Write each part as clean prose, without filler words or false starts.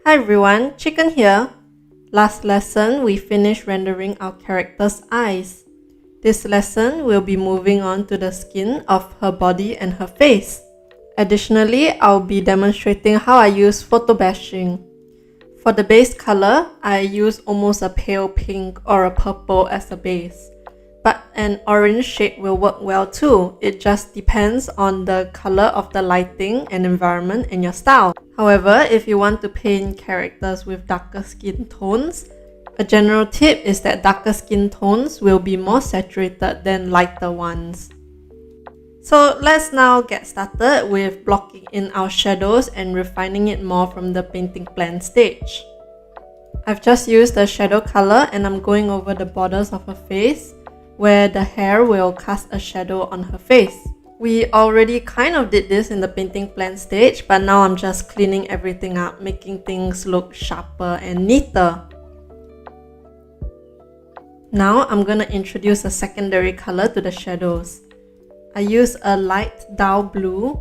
Hi everyone, Chicken here. Last lesson, we finished rendering our character's eyes. This lesson, we'll be moving on to the skin of her body and her face. Additionally, I'll be demonstrating how I use photo bashing. For the base color, I use almost a pale pink or a purple as a base. But an orange shade will work well too. It just depends on the color of the lighting and environment and your style. However, if you want to paint characters with darker skin tones, a general tip is that darker skin tones will be more saturated than lighter ones. So let's now get started with blocking in our shadows and refining it more from the painting plan stage. I've just used the shadow color and I'm going over the borders of her face, where the hair will cast a shadow on her face. We already kind of did this in the painting plan stage, but now I'm just cleaning everything up, making things look sharper and neater. Now I'm gonna introduce a secondary color to the shadows. I use a light dull blue,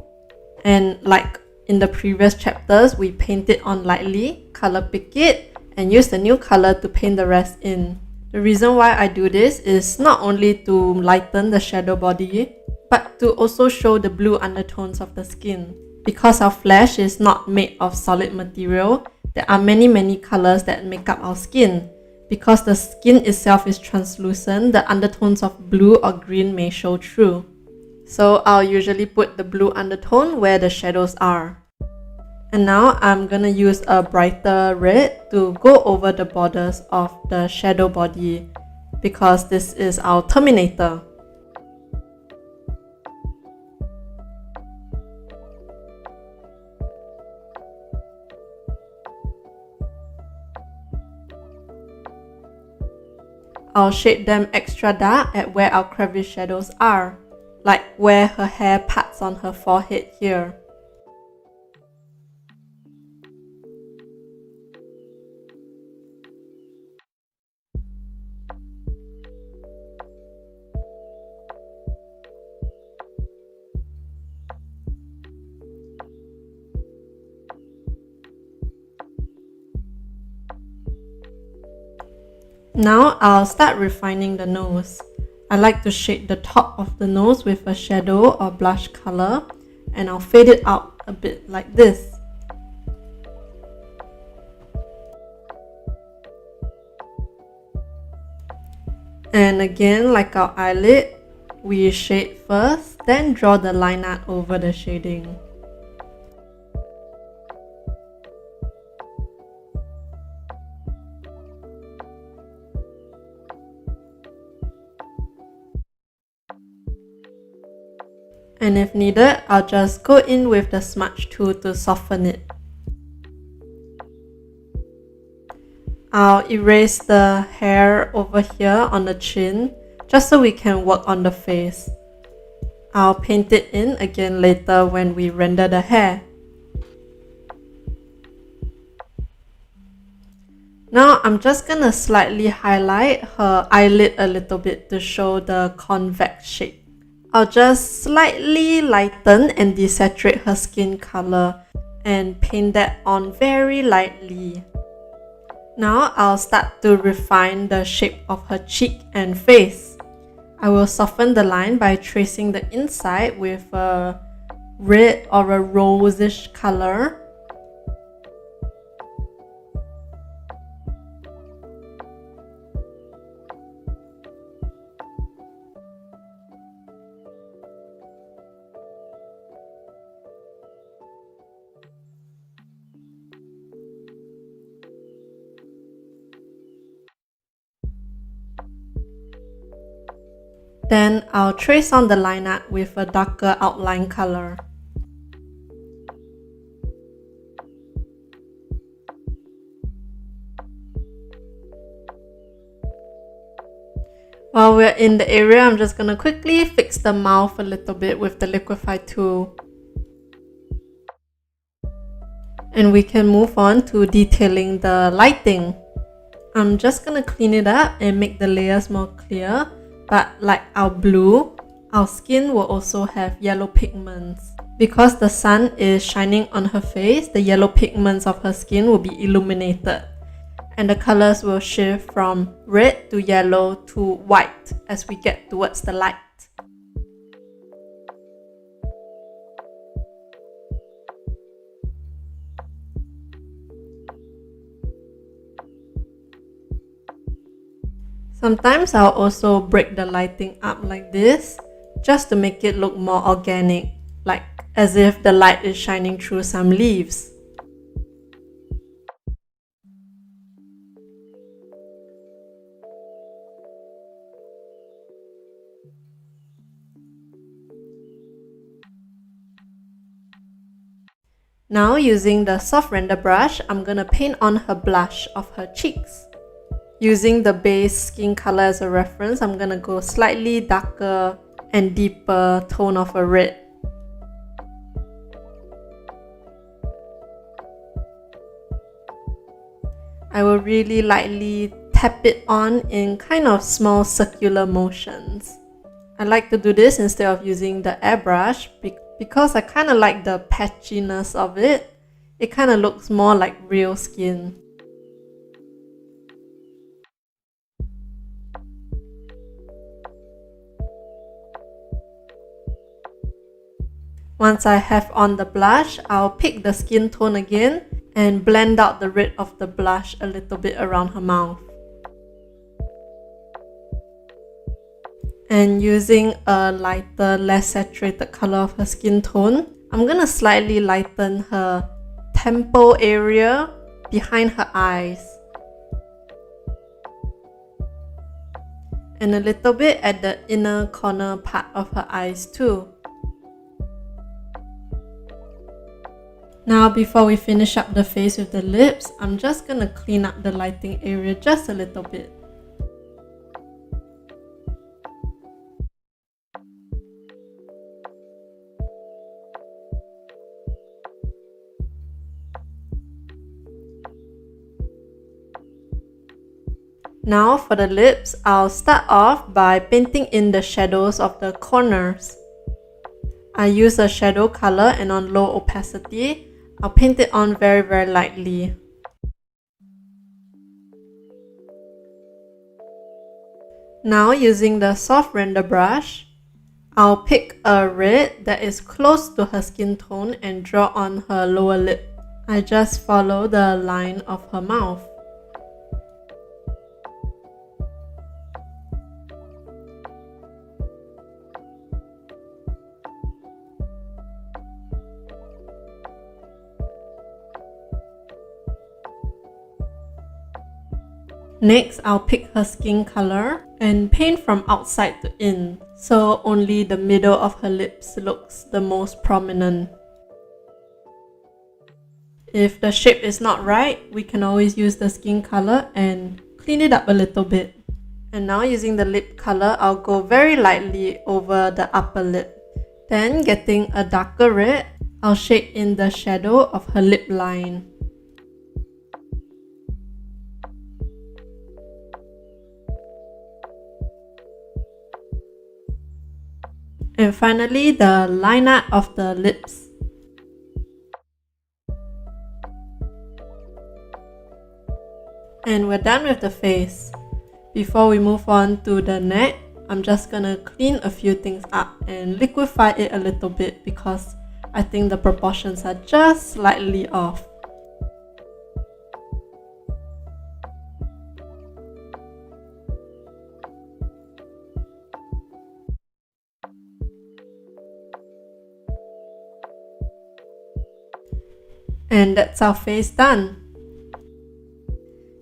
and like in the previous chapters, we paint it on lightly, color pick it, and use the new color to paint the rest in. The reason why I do this is not only to lighten the shadow body, but to also show the blue undertones of the skin. Because our flesh is not made of solid material, there are many colors that make up our skin. Because the skin itself is translucent, the undertones of blue or green may show through. So I'll usually put the blue undertone where the shadows are. And now I'm gonna use a brighter red to go over the borders of the shadow body, because this is our Terminator. I'll shade them extra dark at where our crevice shadows are, like where her hair parts on her forehead here. Now I'll start refining the nose. I like to shade the top of the nose with a shadow or blush color, and I'll fade it out a bit like this. And again, like our eyelid, we shade first, then draw the line art over the shading. And if needed, I'll just go in with the smudge tool to soften it. I'll erase the hair over here on the chin, just so we can work on the face. I'll paint it in again later when we render the hair. Now I'm just gonna slightly highlight her eyelid a little bit to show the convex shape. I'll just slightly lighten and desaturate her skin color and paint that on very lightly. Now I'll start to refine the shape of her cheek and face. I will soften the line by tracing the inside with a red or a rosish color. Then I'll trace on the line art with a darker outline color. While we're in the area, I'm just gonna quickly fix the mouth a little bit with the liquify tool. And we can move on to detailing the lighting. I'm just gonna clean it up and make the layers more clear. But like our blue, our skin will also have yellow pigments. Because the sun is shining on her face, the yellow pigments of her skin will be illuminated, and the colors will shift from red to yellow to white as we get towards the light. Sometimes I'll also break the lighting up like this, just to make it look more organic, like as if the light is shining through some leaves. Now using the soft render brush, I'm gonna paint on her blush of her cheeks. Using the base skin color as a reference, I'm gonna go slightly darker and deeper tone of a red. I will really lightly tap it on in kind of small circular motions. I like to do this instead of using the airbrush because I kind of like the patchiness of it. It kind of looks more like real skin. Once I have on the blush, I'll pick the skin tone again and blend out the red of the blush a little bit around her mouth. And using a lighter, less saturated color of her skin tone, I'm gonna slightly lighten her temple area behind her eyes. And a little bit at the inner corner part of her eyes too. Now before we finish up the face with the lips, I'm just gonna clean up the lighting area just a little bit. Now for the lips, I'll start off by painting in the shadows of the corners. I use a shadow color, and on low opacity, I'll paint it on very lightly. Now using the soft render brush, I'll pick a red that is close to her skin tone and draw on her lower lip. I just follow the line of her mouth. Next, I'll pick her skin color and paint from outside to in, so only the middle of her lips looks the most prominent. If the shape is not right, we can always use the skin color and clean it up a little bit. And now using the lip color, I'll go very lightly over the upper lip. Then getting a darker red, I'll shade in the shadow of her lip line. And finally, the line art of the lips. And we're done with the face. Before we move on to the neck, I'm just gonna clean a few things up and liquefy it a little bit because I think the proportions are just slightly off. And that's our face done.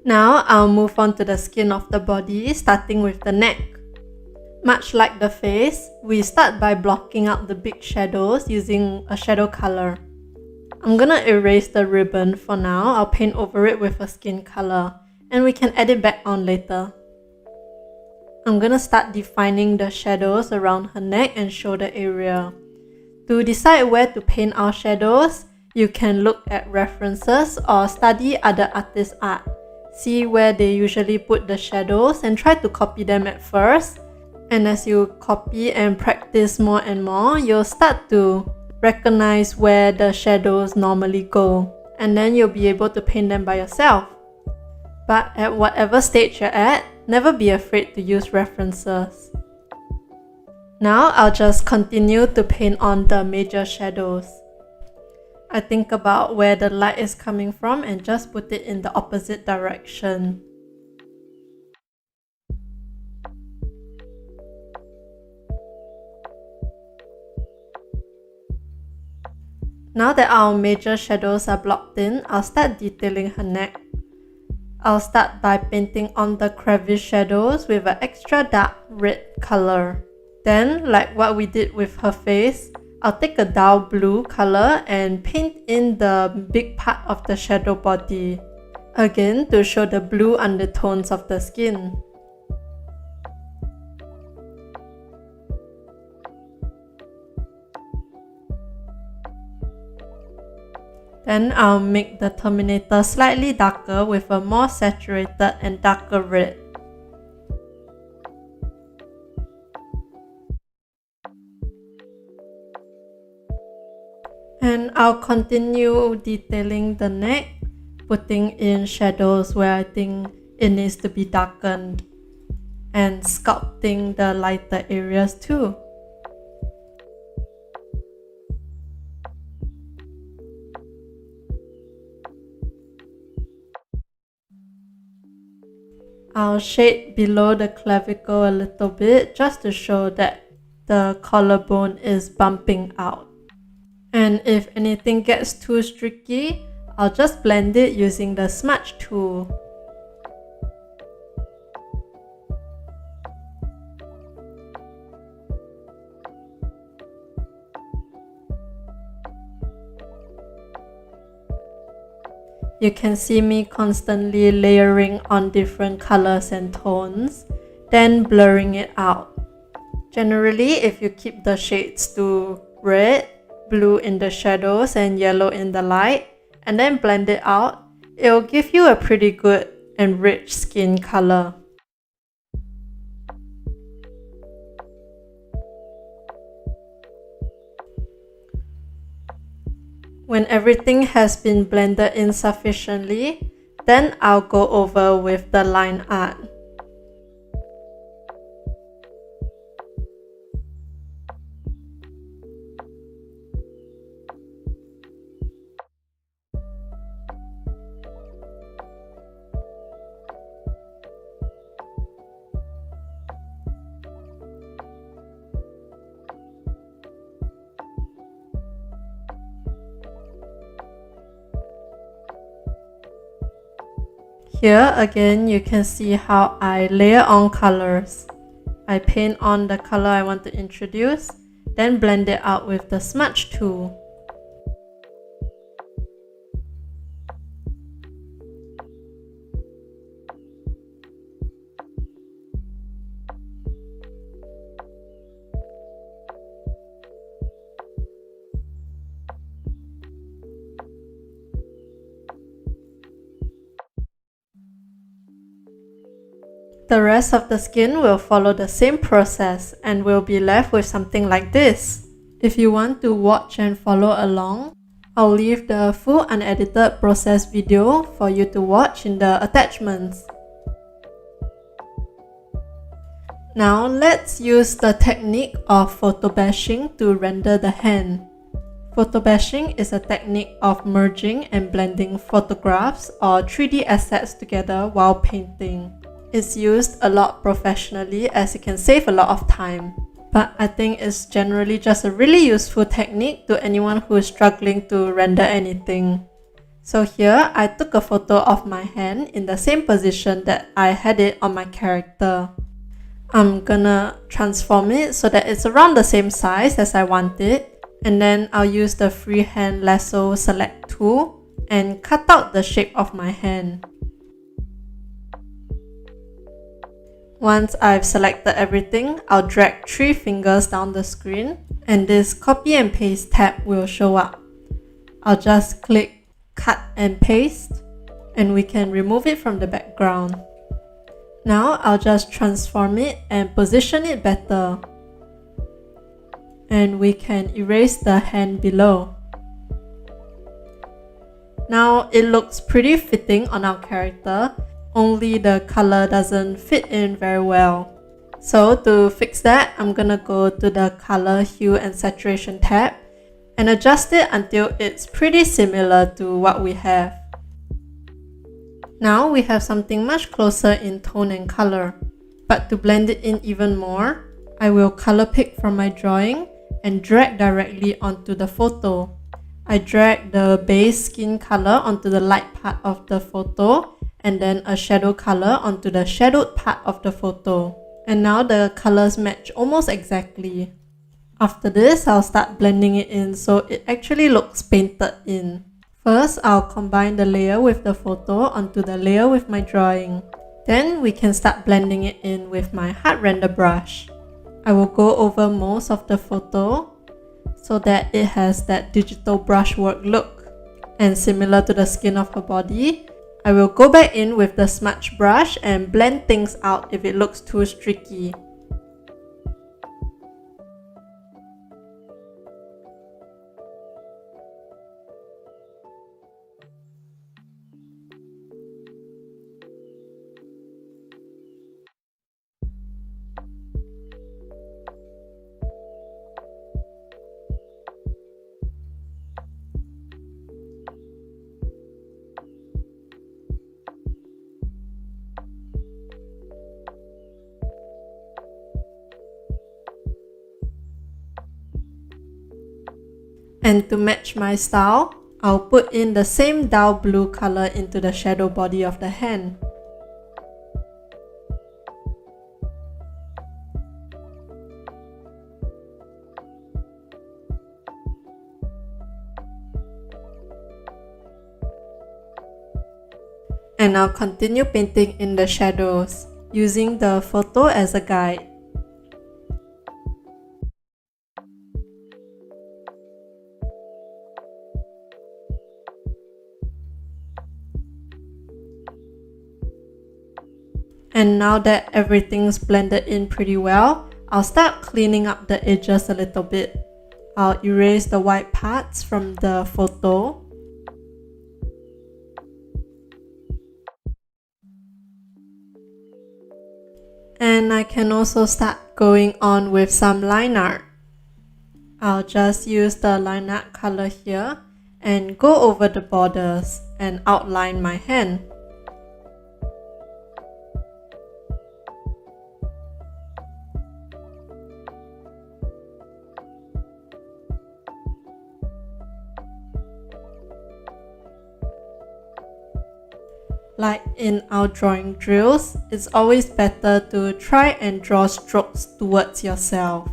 Now I'll move on to the skin of the body, starting with the neck. Much like the face, we start by blocking out the big shadows using a shadow color. I'm gonna erase the ribbon for now. I'll paint over it with a skin color, and we can add it back on later. I'm gonna start defining the shadows around her neck and shoulder area. To decide where to paint our shadows, you can look at references or study other artists' art. See where they usually put the shadows and try to copy them at first. And as you copy and practice more and more, you'll start to recognize where the shadows normally go, and then you'll be able to paint them by yourself. But at whatever stage you're at, never be afraid to use references. Now I'll just continue to paint on the major shadows. I think about where the light is coming from and just put it in the opposite direction. Now that our major shadows are blocked in, I'll start detailing her neck. I'll start by painting on the crevice shadows with an extra dark red color. Then, like what we did with her face, I'll take a dull blue color and paint in the big part of the shadow body. Again, to show the blue undertones of the skin. Then I'll make the terminator slightly darker with a more saturated and darker red. And I'll continue detailing the neck, putting in shadows where I think it needs to be darkened, and sculpting the lighter areas too. I'll shade below the clavicle a little bit just to show that the collarbone is bumping out. And if anything gets too streaky, I'll just blend it using the smudge tool. You can see me constantly layering on different colors and tones, then blurring it out. Generally, if you keep the shades to red, blue in the shadows and yellow in the light, and then blend it out, it'll give you a pretty good and rich skin color. When everything has been blended in sufficiently, then I'll go over with the line art. Here again, you can see how I layer on colors. I paint on the color I want to introduce, then blend it out with the smudge tool. The rest of the skin will follow the same process and will be left with something like this. If you want to watch and follow along, I'll leave the full unedited process video for you to watch in the attachments. Now let's use the technique of photo bashing to render the hand. Photo bashing is a technique of merging and blending photographs or 3D assets together while painting. It's used a lot professionally as it can save a lot of time. But I think it's generally just a really useful technique to anyone who is struggling to render anything. So here, I took a photo of my hand in the same position that I had it on my character. I'm gonna transform it so that it's around the same size as I want it. And then I'll use the freehand lasso select tool and cut out the shape of my hand. Once I've selected everything, I'll drag 3 fingers down the screen and this copy and paste tab will show up. I'll just click cut and paste and we can remove it from the background. Now I'll just transform it and position it better. and we can erase the hand below. Now it looks pretty fitting on our character, only the color doesn't fit in very well. So to fix that, I'm gonna go to the color, hue and saturation tab and adjust it until it's pretty similar to what we have. Now we have something much closer in tone and color. But to blend it in even more, I will color pick from my drawing and drag directly onto the photo. I drag the base skin color onto the light part of the photo and then a shadow color onto the shadowed part of the photo. And now the colors match almost exactly. After this, I'll start blending it in so it actually looks painted in. First, I'll combine the layer with the photo onto the layer with my drawing. Then we can start blending it in with my hard render brush. I will go over most of the photo so that it has that digital brushwork look. And similar to the skin of her body, I will go back in with the smudge brush and blend things out if it looks too streaky. And to match my style, I'll put in the same dull blue color into the shadow body of the hand. And I'll continue painting in the shadows, using the photo as a guide. And now that everything's blended in pretty well, I'll start cleaning up the edges a little bit. I'll erase the white parts from the photo. And I can also start going on with some line art. I'll just use the line art color here and go over the borders and outline my hand. Like in our drawing drills, it's always better to try and draw strokes towards yourself.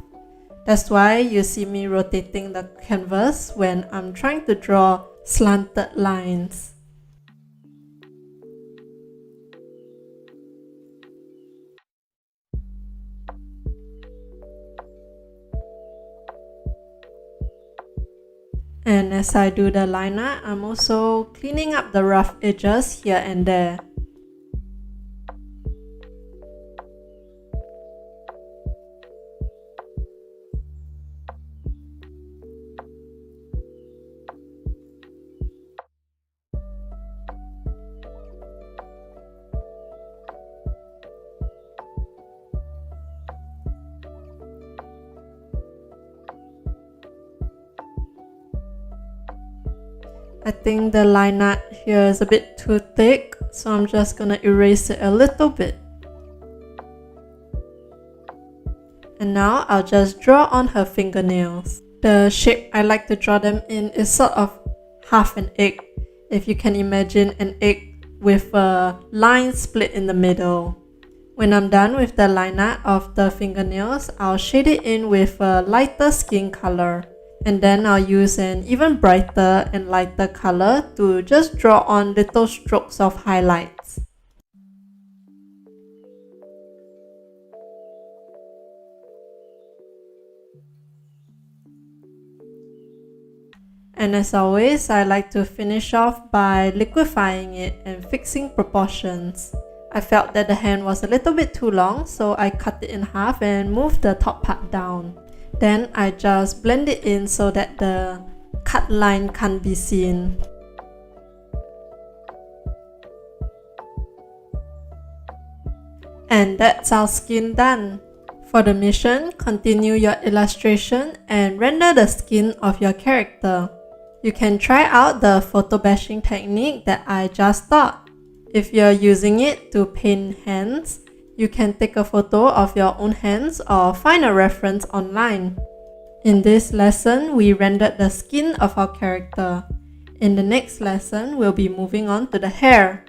That's why you see me rotating the canvas when I'm trying to draw slanted lines. And as I do the line art, I'm also cleaning up the rough edges here and there. I think the line art here is a bit too thick, so I'm just gonna erase it a little bit. And now I'll just draw on her fingernails. The shape I like to draw them in is sort of half an egg, if you can imagine an egg with a line split in the middle. When I'm done with the line art of the fingernails, I'll shade it in with a lighter skin color. And then I'll use an even brighter and lighter color to just draw on little strokes of highlights. And as always, I like to finish off by liquefying it and fixing proportions. I felt that the hand was a little bit too long, so I cut it in half and moved the top part down. Then I just blend it in so that the cut line can't be seen. And that's our skin done. For the mission, continue your illustration and render the skin of your character. You can try out the photo bashing technique that I just taught. If you're using it to paint hands, you can take a photo of your own hands or find a reference online. In this lesson, we rendered the skin of our character. In the next lesson, we'll be moving on to the hair.